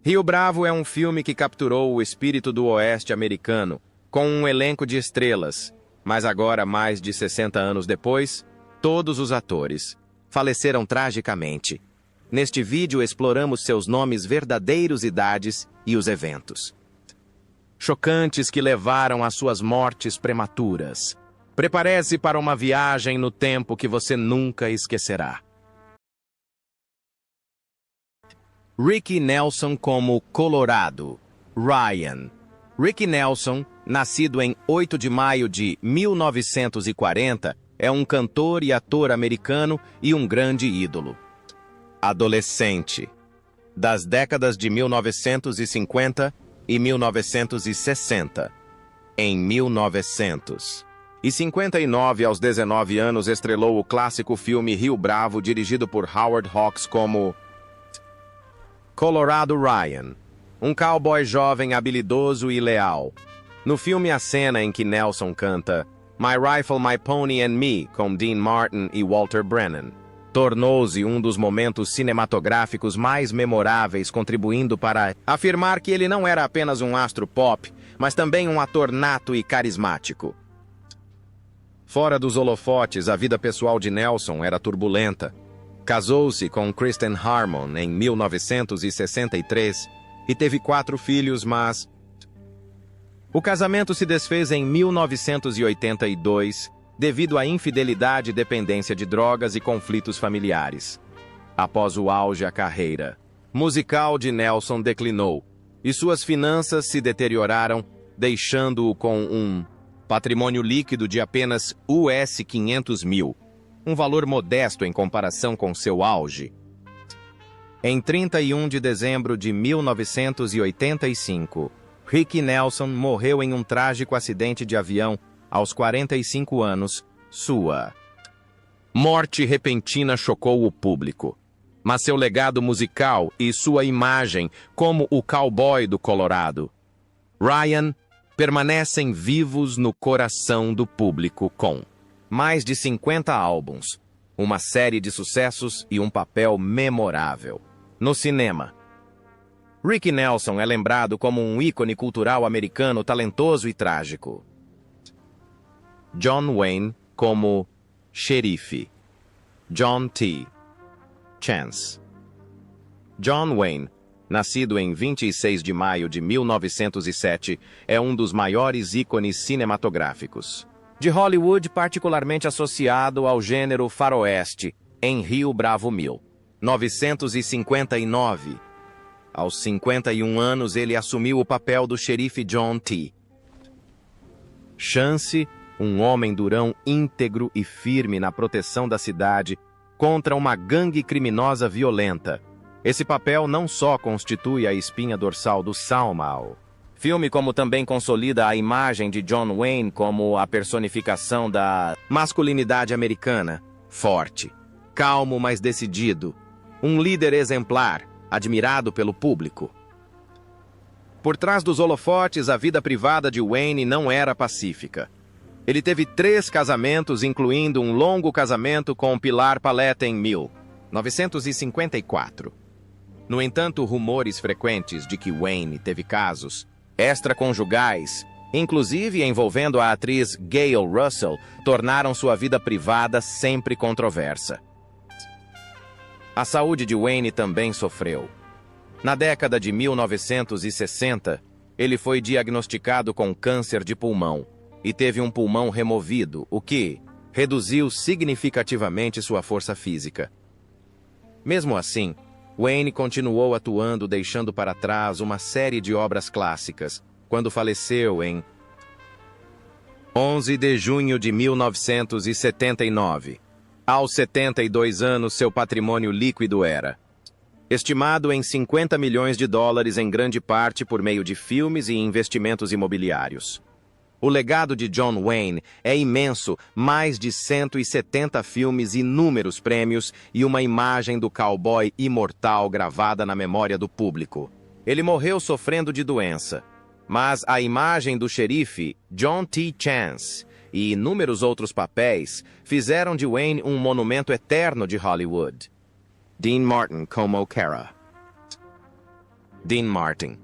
Rio Bravo é um filme que capturou o espírito do oeste americano, com um elenco de estrelas, mas agora, mais de 60 anos depois, todos os atores faleceram tragicamente. Neste vídeo exploramos seus nomes verdadeiros, idades e os eventos chocantes que levaram às suas mortes prematuras. Prepare-se para uma viagem no tempo que você nunca esquecerá. Ricky Nelson como Colorado. Ryan. Ricky Nelson, nascido em 8 de maio de 1940, é um cantor e ator americano e um grande ídolo. Adolescente. Das décadas de 1950 e 1960. Em 1959, aos 19 anos, estrelou o clássico filme Rio Bravo, dirigido por Howard Hawks como Colorado Ryan, um cowboy jovem habilidoso e leal. No filme, a cena em que Nelson canta My Rifle, My Pony and Me, com Dean Martin e Walter Brennan, tornou-se um dos momentos cinematográficos mais memoráveis, contribuindo para afirmar que ele não era apenas um astro pop, mas também um ator nato e carismático. Fora dos holofotes, a vida pessoal de Nelson era turbulenta. Casou-se com Kristen Harmon em 1963 e teve 4 filhos, mas o casamento se desfez em 1982 devido à infidelidade e dependência de drogas e conflitos familiares. Após o auge, a carreira musical de Nelson declinou e suas finanças se deterioraram, deixando-o com um patrimônio líquido de apenas US 500 mil, um valor modesto em comparação com seu auge. Em 31 de dezembro de 1985, Ricky Nelson morreu em um trágico acidente de avião aos 45 anos. Sua morte repentina chocou o público, mas seu legado musical e sua imagem como o cowboy do Colorado, Ryan, permanecem vivos no coração do público com mais de 50 álbuns, uma série de sucessos e um papel memorável no cinema. Ricky Nelson é lembrado como um ícone cultural americano talentoso e trágico. John Wayne como xerife. John T. Chance. John Wayne, nascido em 26 de maio de 1907, é um dos maiores ícones cinematográficos de Hollywood, particularmente associado ao gênero faroeste, em Rio Bravo 1959. Aos 51 anos, ele assumiu o papel do xerife John T. Chance, um homem durão íntegro e firme na proteção da cidade contra uma gangue criminosa violenta. Esse papel não só constitui a espinha dorsal do Salmal filme, como também consolida a imagem de John Wayne como a personificação da masculinidade americana, forte, calmo, mas decidido, um líder exemplar, admirado pelo público. Por trás dos holofotes, a vida privada de Wayne não era pacífica. Ele teve 3 casamentos, incluindo um longo casamento com Pilar Paletta em 1954. No entanto, rumores frequentes de que Wayne teve casos extraconjugais, inclusive envolvendo a atriz Gayle Russell, tornaram sua vida privada sempre controversa. A saúde de Wayne também sofreu. Na década de 1960, ele foi diagnosticado com câncer de pulmão e teve um pulmão removido, o que reduziu significativamente sua força física. Mesmo assim, Wayne continuou atuando, deixando para trás uma série de obras clássicas, quando faleceu em 11 de junho de 1979. Aos 72 anos, seu patrimônio líquido era estimado em $50 milhões, em grande parte por meio de filmes e investimentos imobiliários. O legado de John Wayne é imenso, mais de 170 filmes, inúmeros prêmios e uma imagem do cowboy imortal gravada na memória do público. Ele morreu sofrendo de doença, mas a imagem do xerife John T. Chance e inúmeros outros papéis fizeram de Wayne um monumento eterno de Hollywood. Dean Martin como Cara. Dean Martin.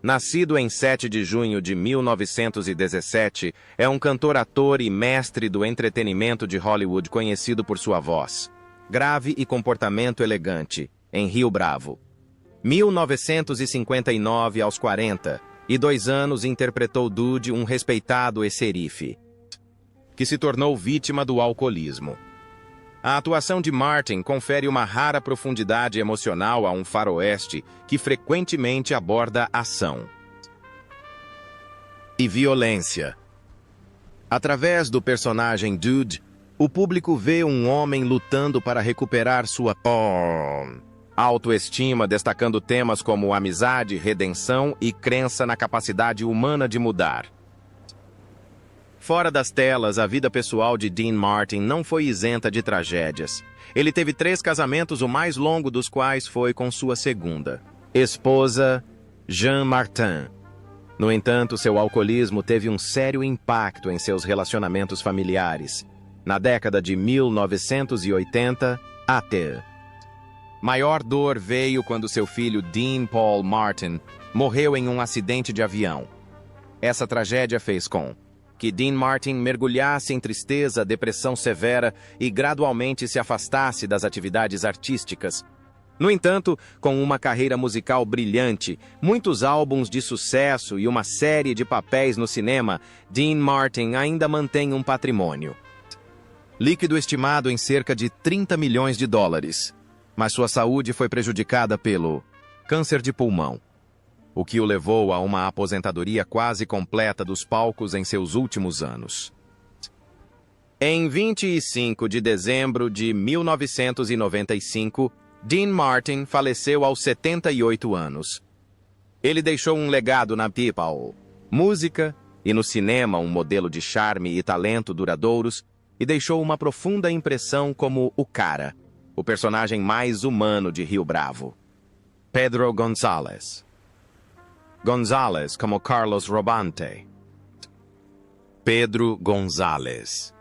Nascido em 7 de junho de 1917, é um cantor, ator e mestre do entretenimento de Hollywood conhecido por sua voz grave e comportamento elegante, em Rio Bravo. 1959 aos 42 anos interpretou Dude, um respeitado xerife, que se tornou vítima do alcoolismo. A atuação de Martin confere uma rara profundidade emocional a um faroeste que frequentemente aborda ação e violência. Através do personagem Dude, o público vê um homem lutando para recuperar sua autoestima, destacando temas como amizade, redenção e crença na capacidade humana de mudar. Fora das telas, a vida pessoal de Dean Martin não foi isenta de tragédias. Ele teve 3 casamentos, o mais longo dos quais foi com sua segunda esposa, Jean Martin. No entanto, seu alcoolismo teve um sério impacto em seus relacionamentos familiares. Na década de 1980, até. Maior dor veio quando seu filho Dean Paul Martin morreu em um acidente de avião. Essa tragédia fez com que Dean Martin mergulhasse em tristeza, depressão severa e gradualmente se afastasse das atividades artísticas. No entanto, com uma carreira musical brilhante, muitos álbuns de sucesso e uma série de papéis no cinema, Dean Martin ainda mantém um patrimônio líquido estimado em cerca de 30 milhões de dólares. Mas sua saúde foi prejudicada pelo câncer de pulmão, o que o levou a uma aposentadoria quase completa dos palcos em seus últimos anos. Em 25 de dezembro de 1995, Dean Martin faleceu aos 78 anos. Ele deixou um legado na people, música e no cinema, um modelo de charme e talento duradouros, e deixou uma profunda impressão como o cara, o personagem mais humano de Rio Bravo. Pedro González. González como Carlos Robante. Pedro González.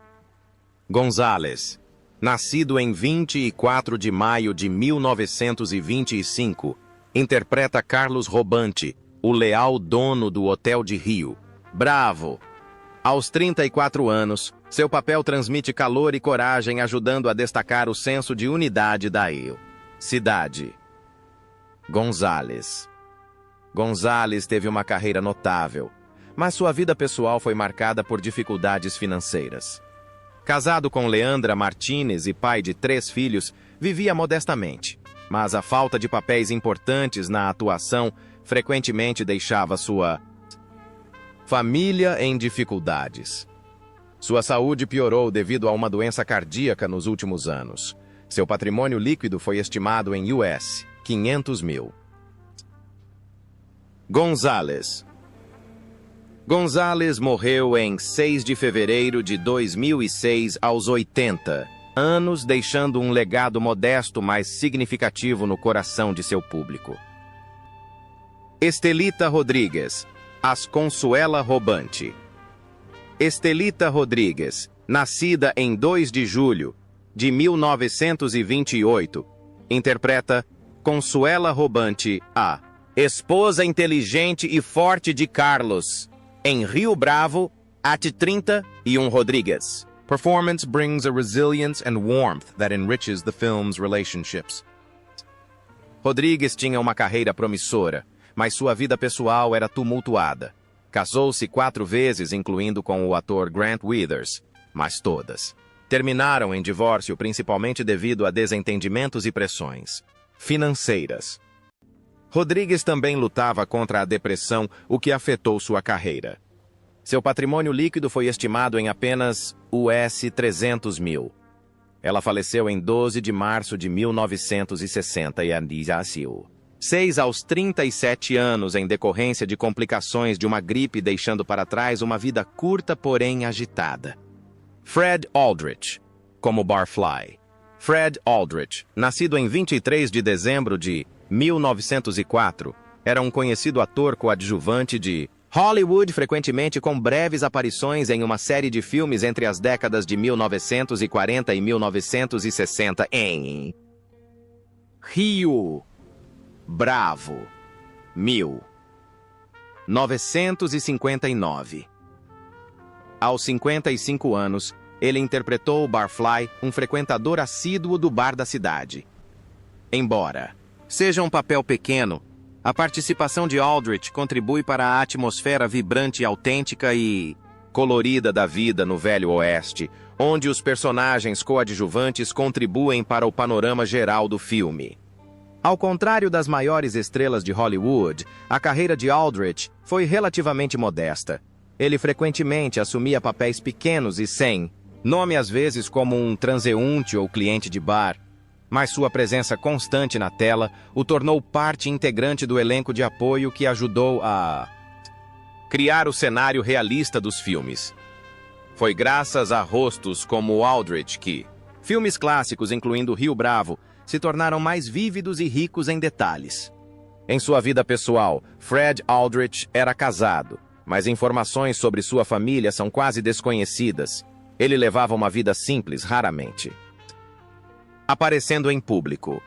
González, nascido em 24 de maio de 1925, interpreta Carlos Robante, o leal dono do Hotel de Rio Bravo. Aos 34 anos, seu papel transmite calor e coragem, ajudando a destacar o senso de unidade da cidade. González. González teve uma carreira notável, mas sua vida pessoal foi marcada por dificuldades financeiras. Casado com Leandra Martínez e pai de 3 filhos, vivia modestamente, mas a falta de papéis importantes na atuação frequentemente deixava sua família em dificuldades. Sua saúde piorou devido a uma doença cardíaca nos últimos anos. Seu patrimônio líquido foi estimado em US 500 mil. González. González morreu em 6 de fevereiro de 2006 aos 80 anos, deixando um legado modesto, mas significativo no coração de seu público. Estelita Rodrigues. As Consuela Robante. Estelita Rodrigues, nascida em 2 de julho de 1928, interpreta Consuela Robante, a esposa inteligente e forte de Carlos, em Rio Bravo, at 31 Rodrigues. Performance brings a resilience and warmth that enriches the film's relationships. Rodrigues tinha uma carreira promissora, mas sua vida pessoal era tumultuada. Casou-se 4 vezes, incluindo com o ator Grant Withers, mas todas terminaram em divórcio, principalmente devido a desentendimentos e pressões financeiras. Rodrigues também lutava contra a depressão, o que afetou sua carreira. Seu patrimônio líquido foi estimado em apenas US 300 mil. Ela faleceu em 12 de março de 1960 e nasceu 6 aos 37 anos em decorrência de complicações de uma gripe, deixando para trás uma vida curta, porém agitada. Fred Aldrich, como Barfly. Fred Aldrich, nascido em 23 de dezembro de 1904, era um conhecido ator coadjuvante de Hollywood, frequentemente com breves aparições em uma série de filmes entre as décadas de 1940 e 1960 em Rio Bravo. 1959. Aos 55 anos, ele interpretou Barfly, um frequentador assíduo do bar da cidade. Embora seja um papel pequeno, a participação de Aldrich contribui para a atmosfera vibrante, autêntica e colorida da vida no Velho Oeste, onde os personagens coadjuvantes contribuem para o panorama geral do filme. Ao contrário das maiores estrelas de Hollywood, a carreira de Aldrich foi relativamente modesta. Ele frequentemente assumia papéis pequenos e sem nome, às vezes como um transeunte ou cliente de bar, mas sua presença constante na tela o tornou parte integrante do elenco de apoio que ajudou a criar o cenário realista dos filmes. Foi graças a rostos como Aldrich que filmes clássicos, incluindo Rio Bravo, se tornaram mais vívidos e ricos em detalhes. Em sua vida pessoal, Fred Aldrich era casado, mas informações sobre sua família são quase desconhecidas. Ele levava uma vida simples, raramente aparecendo em público.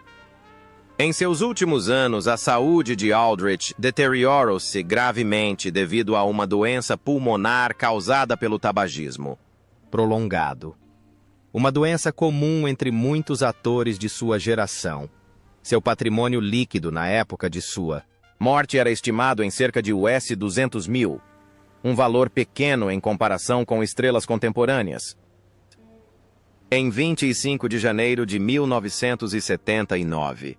Em seus últimos anos, a saúde de Aldrich deteriorou-se gravemente devido a uma doença pulmonar causada pelo tabagismo prolongado. Uma doença comum entre muitos atores de sua geração. Seu patrimônio líquido na época de sua morte era estimado em cerca de US$ 200 mil, um valor pequeno em comparação com estrelas contemporâneas. Em 25 de janeiro de 1979,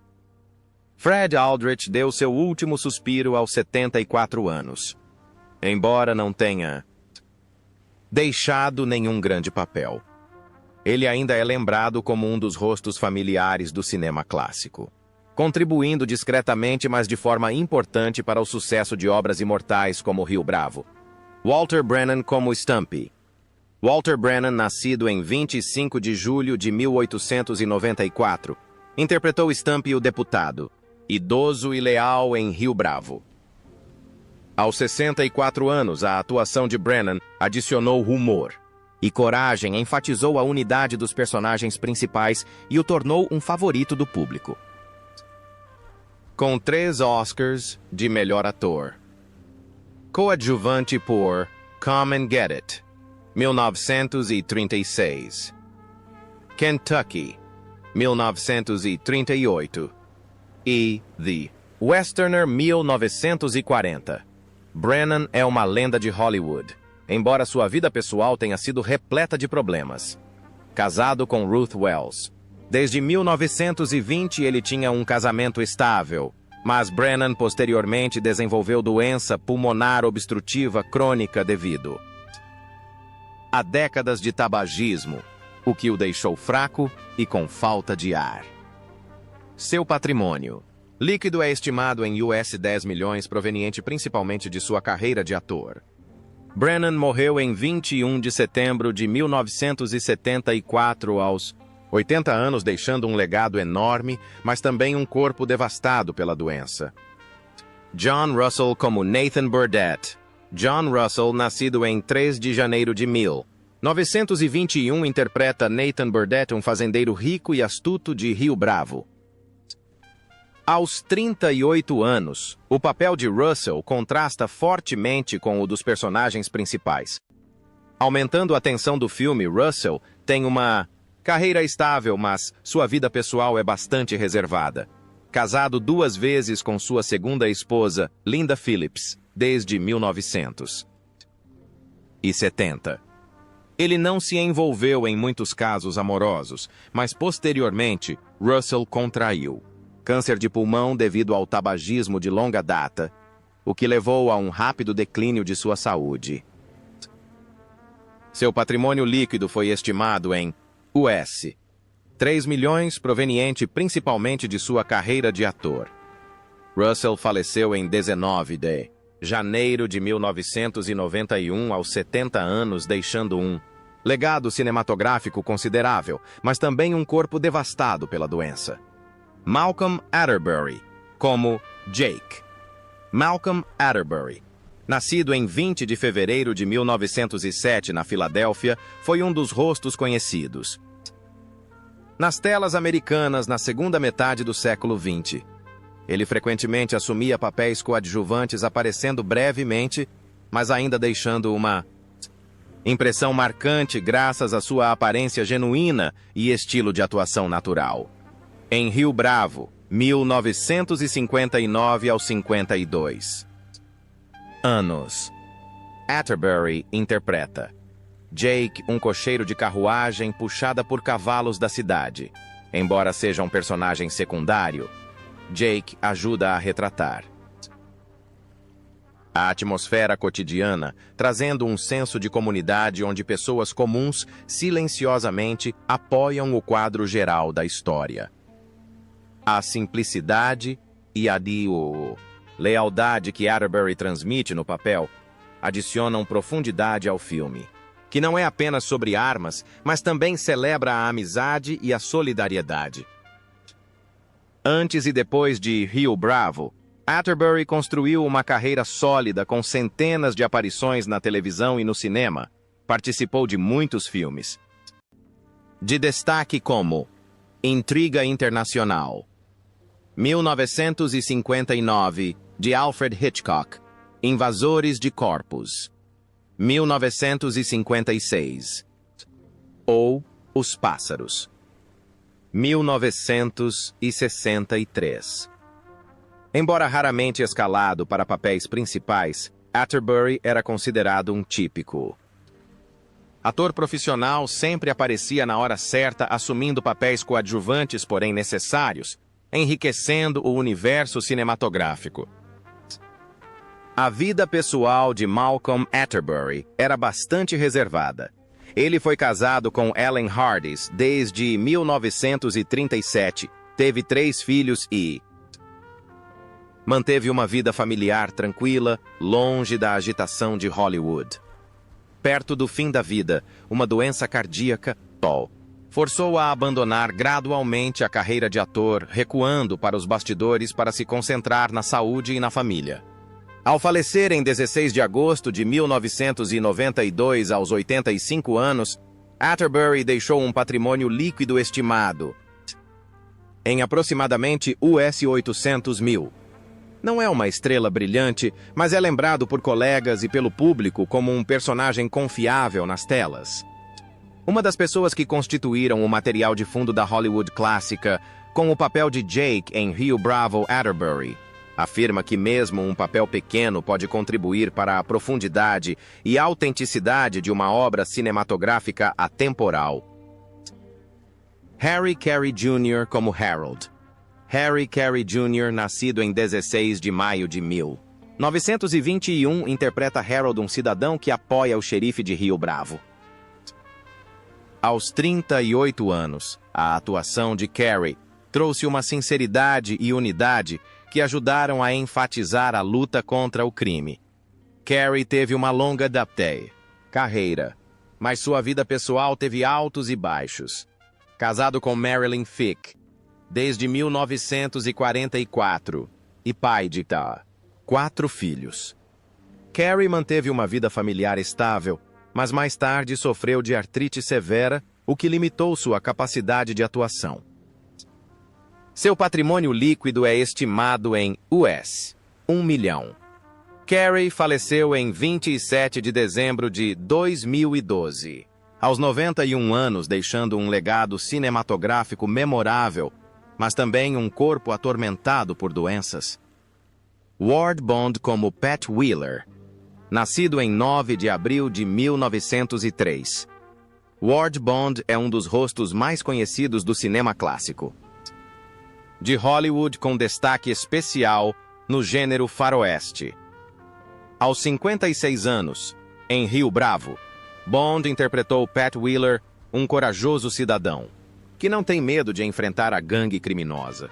Fred Aldrich deu seu último suspiro aos 74 anos. Embora não tenha deixado nenhum grande papel, ele ainda é lembrado como um dos rostos familiares do cinema clássico, contribuindo discretamente, mas de forma importante para o sucesso de obras imortais como Rio Bravo. Walter Brennan como Stumpy. Walter Brennan, nascido em 25 de julho de 1894, interpretou Stumpy o deputado, idoso e leal em Rio Bravo. Aos 64 anos, a atuação de Brennan adicionou humor e coragem, enfatizou a unidade dos personagens principais e o tornou um favorito do público. Com 3 Oscars de melhor ator. Coadjuvante por Come and Get It, 1936. Kentucky, 1938. E The Westerner, 1940. Brennan é uma lenda de Hollywood, embora sua vida pessoal tenha sido repleta de problemas. Casado com Ruth Wells. Desde 1920 ele tinha um casamento estável, mas Brennan posteriormente desenvolveu doença pulmonar obstrutiva crônica devido a décadas de tabagismo, o que o deixou fraco e com falta de ar. Seu patrimônio líquido é estimado em US$ 10 milhões, proveniente principalmente de sua carreira de ator. Brennan morreu em 21 de setembro de 1974 aos 80 anos, deixando um legado enorme, mas também um corpo devastado pela doença. John Russell como Nathan Burdett. John Russell, nascido em 3 de janeiro de 1921, interpreta Nathan Burdett, um fazendeiro rico e astuto de Rio Bravo. Aos 38 anos, o papel de Russell contrasta fortemente com o dos personagens principais. Aumentando a tensão do filme, Russell tem uma carreira estável, mas sua vida pessoal é bastante reservada. Casado 2 vezes com sua segunda esposa, Linda Phillips, desde 1970. Ele não se envolveu em muitos casos amorosos, mas posteriormente, Russell contraiu câncer de pulmão devido ao tabagismo de longa data, o que levou a um rápido declínio de sua saúde. Seu patrimônio líquido foi estimado em US$ 3 milhões, proveniente principalmente de sua carreira de ator. Russell faleceu em 19 de janeiro de 1991, aos 70 anos, deixando um legado cinematográfico considerável, mas também um corpo devastado pela doença. Malcolm Atterbury, como Jake. Malcolm Atterbury, nascido em 20 de fevereiro de 1907 na Filadélfia, foi um dos rostos conhecidos nas telas americanas na segunda metade do século XX. Ele frequentemente assumia papéis coadjuvantes, aparecendo brevemente, mas ainda deixando uma impressão marcante graças à sua aparência genuína e estilo de atuação natural. Em Rio Bravo, 1959 ao 52. Anos. Atterbury interpreta Jake, um cocheiro de carruagem puxada por cavalos da cidade. Embora seja um personagem secundário, Jake ajuda a retratar a atmosfera cotidiana, trazendo um senso de comunidade onde pessoas comuns silenciosamente apoiam o quadro geral da história. A simplicidade e a lealdade que Atterbury transmite no papel adicionam profundidade ao filme, que não é apenas sobre armas, mas também celebra a amizade e a solidariedade. Antes e depois de Rio Bravo, Atterbury construiu uma carreira sólida com centenas de aparições na televisão e no cinema. Participou de muitos filmes. De destaque como Intriga Internacional, 1959, de Alfred Hitchcock, Invasores de Corpos, 1956, ou Os Pássaros, 1963. Embora raramente escalado para papéis principais, Atterbury era considerado um típico ator profissional, sempre aparecia na hora certa, assumindo papéis coadjuvantes, porém necessários, enriquecendo o universo cinematográfico. A vida pessoal de Malcolm Atterbury era bastante reservada. Ele foi casado com Ellen Hardis desde 1937, teve 3 filhos e manteve uma vida familiar tranquila, longe da agitação de Hollywood. Perto do fim da vida, uma doença cardíaca, forçou-a a abandonar gradualmente a carreira de ator, recuando para os bastidores para se concentrar na saúde e na família. Ao falecer em 16 de agosto de 1992, aos 85 anos, Atterbury deixou um patrimônio líquido estimado em aproximadamente US$ 800 mil. Não é uma estrela brilhante, mas é lembrado por colegas e pelo público como um personagem confiável nas telas. Uma das pessoas que constituíram o material de fundo da Hollywood clássica, com o papel de Jake em Rio Bravo, Atterbury afirma que mesmo um papel pequeno pode contribuir para a profundidade e autenticidade de uma obra cinematográfica atemporal. Harry Carey Jr. como Harold. Harry Carey Jr., nascido em 16 de maio de 1921, interpreta Harold, um cidadão que apoia o xerife de Rio Bravo. Aos 38 anos, a atuação de Carey trouxe uma sinceridade e unidade que ajudaram a enfatizar a luta contra o crime. Carey teve uma longa carreira, mas sua vida pessoal teve altos e baixos. Casado com Marilyn Fick desde 1944 e pai de 4 filhos. Carey manteve uma vida familiar estável, mas mais tarde sofreu de artrite severa, o que limitou sua capacidade de atuação. Seu patrimônio líquido é estimado em US$ 1 milhão. Carey faleceu em 27 de dezembro de 2012, aos 91 anos, deixando um legado cinematográfico memorável, mas também um corpo atormentado por doenças. Ward Bond como Pat Wheeler. Nascido em 9 de abril de 1903. Ward Bond é um dos rostos mais conhecidos do cinema clássico de Hollywood, com destaque especial no gênero faroeste. Aos 56 anos, em Rio Bravo, Bond interpretou Pat Wheeler, um corajoso cidadão que não tem medo de enfrentar a gangue criminosa.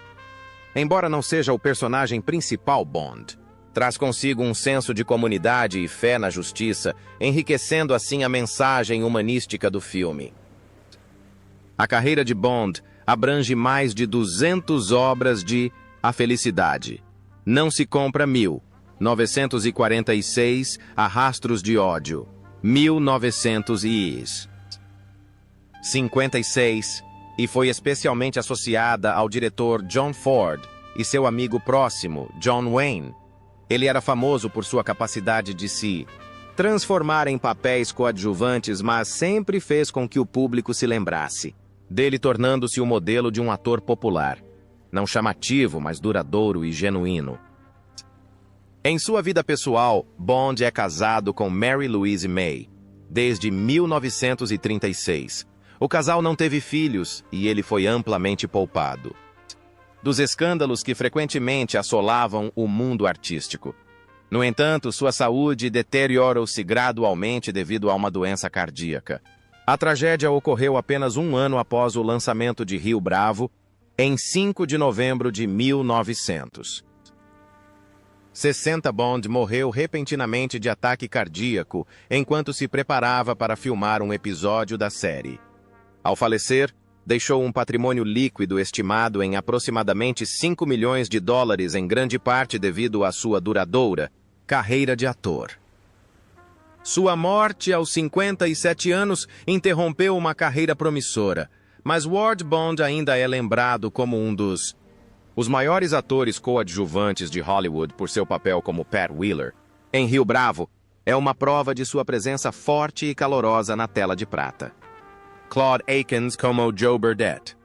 Embora não seja o personagem principal, Bond traz consigo um senso de comunidade e fé na justiça, enriquecendo assim a mensagem humanística do filme. A carreira de Bond abrange mais de 200 obras de A Felicidade, Não se Compra 1946, A Rastros de Ódio, 1956, e foi especialmente associada ao diretor John Ford e seu amigo próximo, John Wayne. Ele era famoso por sua capacidade de se transformar em papéis coadjuvantes, mas sempre fez com que o público se lembrasse dele, tornando-se o modelo de um ator popular. Não chamativo, mas duradouro e genuíno. Em sua vida pessoal, Bond é casado com Mary Louise May desde 1936. O casal não teve filhos e ele foi amplamente poupado dos escândalos que frequentemente assolavam o mundo artístico. No entanto, sua saúde deteriorou-se gradualmente devido a uma doença cardíaca. A tragédia ocorreu apenas um ano após o lançamento de Rio Bravo, em 5 de novembro de 1960. Bond morreu repentinamente de ataque cardíaco enquanto se preparava para filmar um episódio da série. Ao falecer, deixou um patrimônio líquido estimado em aproximadamente US$ 5 milhões, em grande parte devido à sua duradoura carreira de ator. Sua morte aos 57 anos interrompeu uma carreira promissora, mas Ward Bond ainda é lembrado como um dos maiores atores coadjuvantes de Hollywood por seu papel como Pat Wheeler. Em Rio Bravo, é uma prova de sua presença forte e calorosa na tela de prata. Claude Akins como Joe Burdett.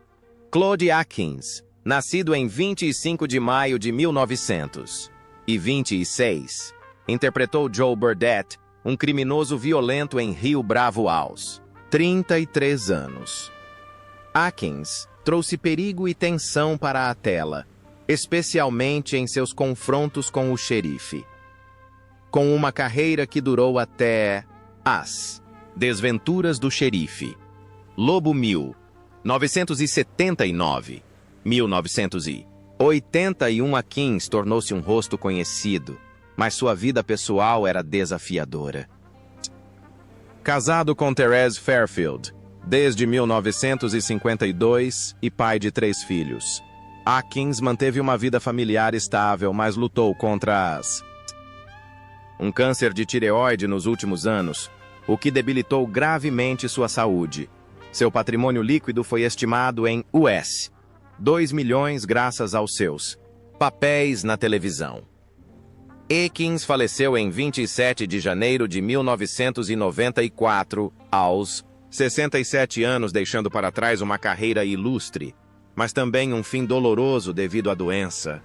Claude Akins, nascido em 25 de maio de 1926, interpretou Joe Burdett, um criminoso violento em Rio Bravo aos 33 anos. Akins trouxe perigo e tensão para a tela, especialmente em seus confrontos com o xerife. Com uma carreira que durou até As Desventuras do Xerife, Lobo 1979, 1981, Akins tornou-se um rosto conhecido, mas sua vida pessoal era desafiadora. Casado com Therese Fairfield desde 1952 e pai de 3 filhos, Akins manteve uma vida familiar estável, mas lutou contra um câncer de tireoide nos últimos anos, o que debilitou gravemente sua saúde. Seu patrimônio líquido foi estimado em US$ 2 milhões graças aos seus papéis na televisão. Akins faleceu em 27 de janeiro de 1994, aos 67 anos, deixando para trás uma carreira ilustre, mas também um fim doloroso devido à doença.